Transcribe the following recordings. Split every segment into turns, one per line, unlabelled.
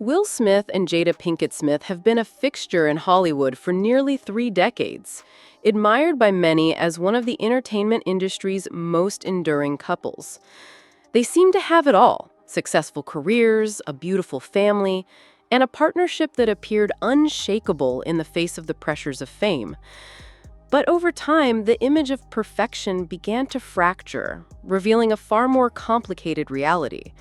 Will Smith and Jada Pinkett Smith have been a fixture in Hollywood for nearly 3 decades, admired by many as one of the entertainment industry's most enduring couples. They seem to have it all: successful careers, a beautiful family, and a partnership that appeared unshakable in the face of the pressures of fame. But over time, the image of perfection began to fracture, revealing a far more complicated reality.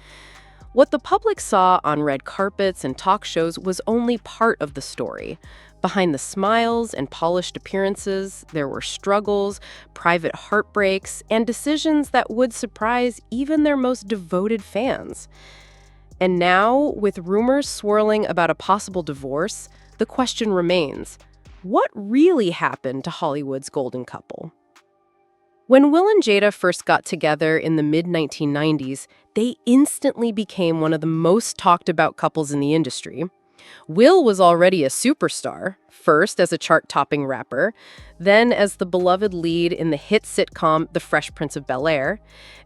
What the public saw on red carpets and talk shows was only part of the story. Behind the smiles and polished appearances, there were struggles, private heartbreaks, and decisions that would surprise even their most devoted fans. And now, with rumors swirling about a possible divorce, the question remains: what really happened to Hollywood's golden couple? When Will and Jada first got together in the mid-1990s, they instantly became one of the most talked about couples in the industry. Will was already a superstar, first as a chart-topping rapper, then as the beloved lead in the hit sitcom The Fresh Prince of Bel-Air,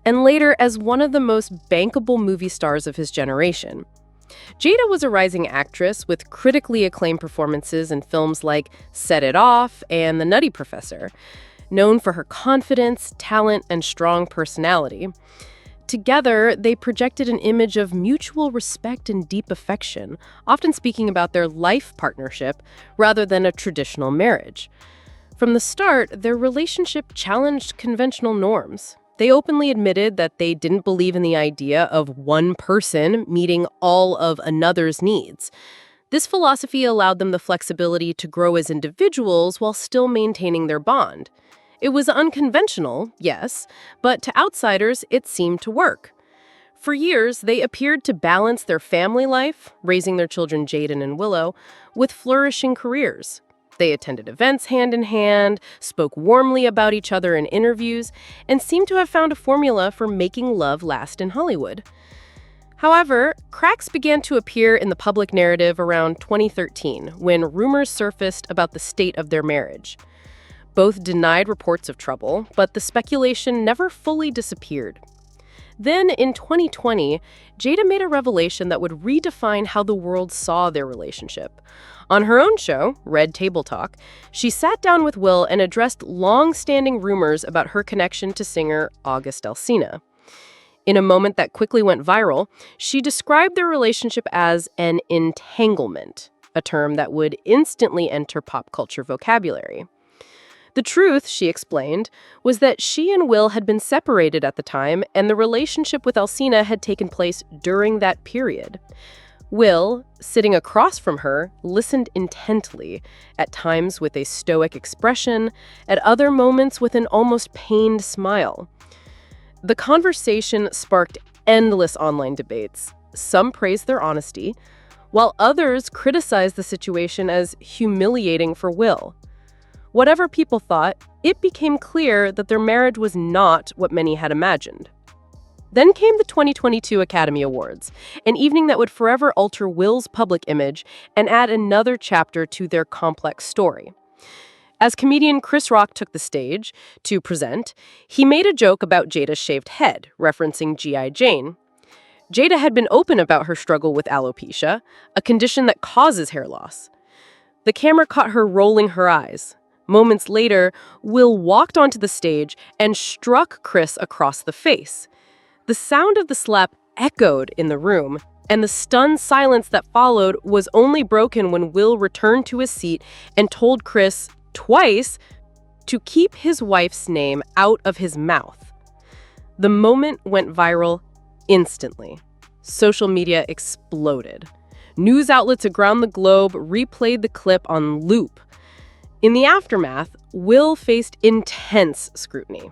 and later as one of the most bankable movie stars of his generation. Jada was a rising actress with critically acclaimed performances in films like Set It Off and The Nutty Professor, known for her confidence, talent, and strong personality. Together, they projected an image of mutual respect and deep affection, often speaking about their life partnership rather than a traditional marriage. From the start, their relationship challenged conventional norms. They openly admitted that they didn't believe in the idea of one person meeting all of another's needs. This philosophy allowed them the flexibility to grow as individuals while still maintaining their bond. It was unconventional, yes, but to outsiders, it seemed to work. For years, they appeared to balance their family life, raising their children Jaden and Willow, with flourishing careers. They attended events hand in hand, spoke warmly about each other in interviews, and seemed to have found a formula for making love last in Hollywood. However, cracks began to appear in the public narrative around 2013, when rumors surfaced about the state of their marriage. Both denied reports of trouble, but the speculation never fully disappeared. Then, in 2020, Jada made a revelation that would redefine how the world saw their relationship. On her own show, Red Table Talk, she sat down with Will and addressed long-standing rumors about her connection to singer August Alsina. In a moment that quickly went viral, she described their relationship as an entanglement, a term that would instantly enter pop culture vocabulary. The truth, she explained, was that she and Will had been separated at the time, and the relationship with Alsina had taken place during that period. Will, sitting across from her, listened intently, at times with a stoic expression, at other moments with an almost pained smile. The conversation sparked endless online debates. Some praised their honesty, while others criticized the situation as humiliating for Will. Whatever people thought, it became clear that their marriage was not what many had imagined. Then came the 2022 Academy Awards, an evening that would forever alter Will's public image and add another chapter to their complex story. As comedian Chris Rock took the stage to present, he made a joke about Jada's shaved head, referencing G.I. Jane. Jada had been open about her struggle with alopecia, a condition that causes hair loss. The camera caught her rolling her eyes. Moments later, Will walked onto the stage and struck Chris across the face. The sound of the slap echoed in the room, and the stunned silence that followed was only broken when Will returned to his seat and told Chris, twice, to keep his wife's name out of his mouth. The moment went viral instantly. Social media exploded. News outlets around the globe replayed the clip on loop. In the aftermath, Will faced intense scrutiny.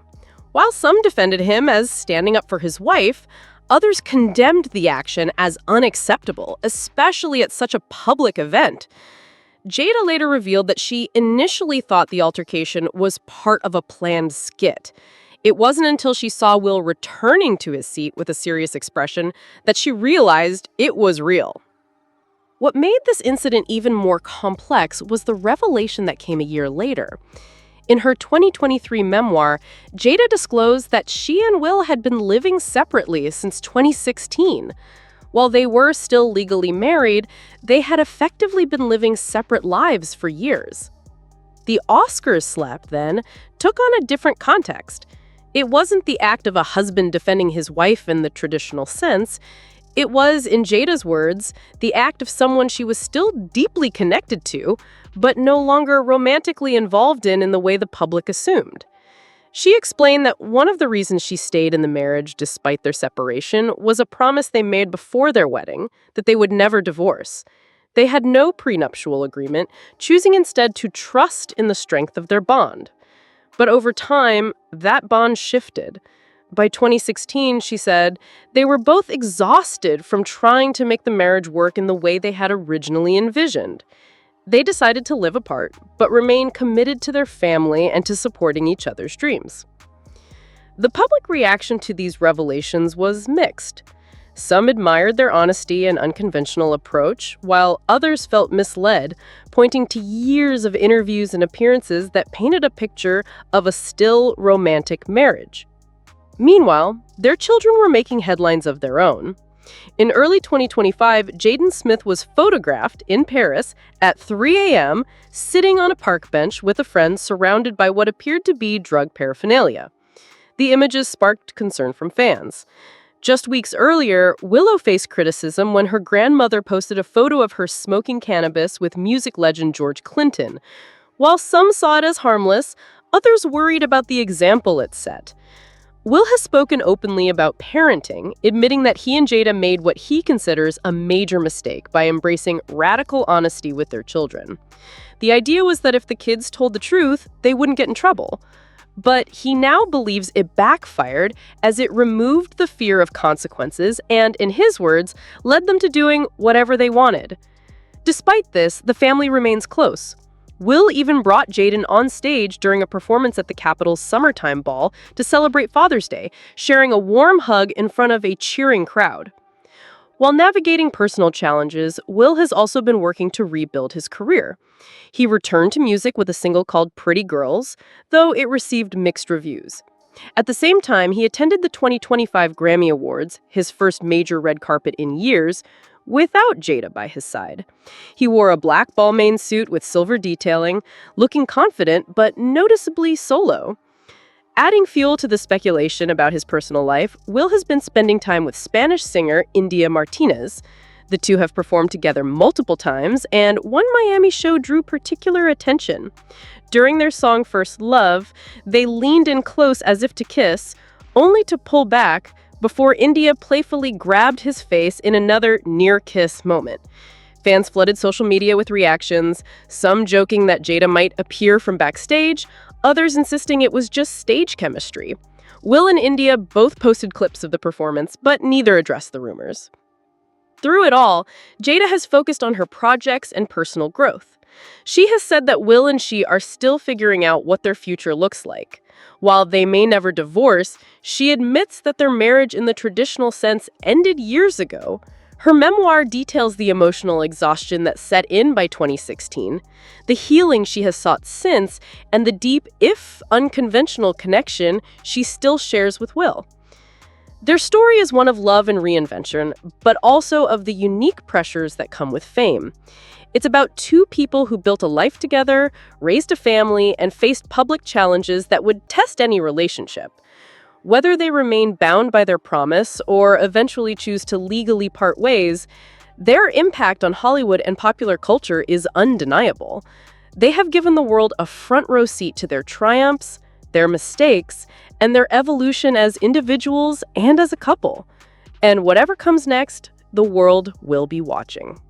While some defended him as standing up for his wife, others condemned the action as unacceptable, especially at such a public event. Jada later revealed that she initially thought the altercation was part of a planned skit. It wasn't until she saw Will returning to his seat with a serious expression that she realized it was real. What made this incident even more complex was the revelation that came a year later. In her 2023 memoir, Jada disclosed that she and Will had been living separately since 2016. While they were still legally married, they had effectively been living separate lives for years. The Oscars slap, then, took on a different context. It wasn't the act of a husband defending his wife in the traditional sense. It was, in Jada's words, the act of someone she was still deeply connected to, but no longer romantically involved in the way the public assumed. She explained that one of the reasons she stayed in the marriage despite their separation was a promise they made before their wedding that they would never divorce. They had no prenuptial agreement, choosing instead to trust in the strength of their bond. But over time, that bond shifted. By 2016, she said, they were both exhausted from trying to make the marriage work in the way they had originally envisioned. They decided to live apart, but remain committed to their family and to supporting each other's dreams. The public reaction to these revelations was mixed. Some admired their honesty and unconventional approach, while others felt misled, pointing to years of interviews and appearances that painted a picture of a still romantic marriage. Meanwhile, their children were making headlines of their own. In early 2025, Jaden Smith was photographed in Paris at 3 a.m., sitting on a park bench with a friend surrounded by what appeared to be drug paraphernalia. The images sparked concern from fans. Just weeks earlier, Willow faced criticism when her grandmother posted a photo of her smoking cannabis with music legend George Clinton. While some saw it as harmless, others worried about the example it set. Will has spoken openly about parenting, admitting that he and Jada made what he considers a major mistake by embracing radical honesty with their children. The idea was that if the kids told the truth, they wouldn't get in trouble. But he now believes it backfired as it removed the fear of consequences and, in his words, led them to doing whatever they wanted. Despite this, the family remains close. Will even brought Jaden on stage during a performance at the Capitol's summertime ball to celebrate Father's Day, sharing a warm hug in front of a cheering crowd. While navigating personal challenges, Will has also been working to rebuild his career. He returned to music with a single called Pretty Girls, though it received mixed reviews. At the same time, he attended the 2025 Grammy Awards, his first major red carpet in years, without Jada by his side. He wore a black Balmain suit with silver detailing, looking confident but noticeably solo. Adding fuel to the speculation about his personal life, Will has been spending time with Spanish singer India Martinez. The two have performed together multiple times, and one Miami show drew particular attention. During their song First Love, they leaned in close as if to kiss, only to pull back before India playfully grabbed his face in another near-kiss moment. Fans flooded social media with reactions, some joking that Jada might appear from backstage, others insisting it was just stage chemistry. Will and India both posted clips of the performance, but neither addressed the rumors. Through it all, Jada has focused on her projects and personal growth. She has said that Will and she are still figuring out what their future looks like. While they may never divorce, she admits that their marriage in the traditional sense ended years ago. Her memoir details the emotional exhaustion that set in by 2016, the healing she has sought since, and the deep, if unconventional, connection she still shares with Will. Their story is one of love and reinvention, but also of the unique pressures that come with fame. It's about two people who built a life together, raised a family, and faced public challenges that would test any relationship. Whether they remain bound by their promise or eventually choose to legally part ways, their impact on Hollywood and popular culture is undeniable. They have given the world a front row seat to their triumphs, their mistakes, and their evolution as individuals and as a couple. And whatever comes next, the world will be watching.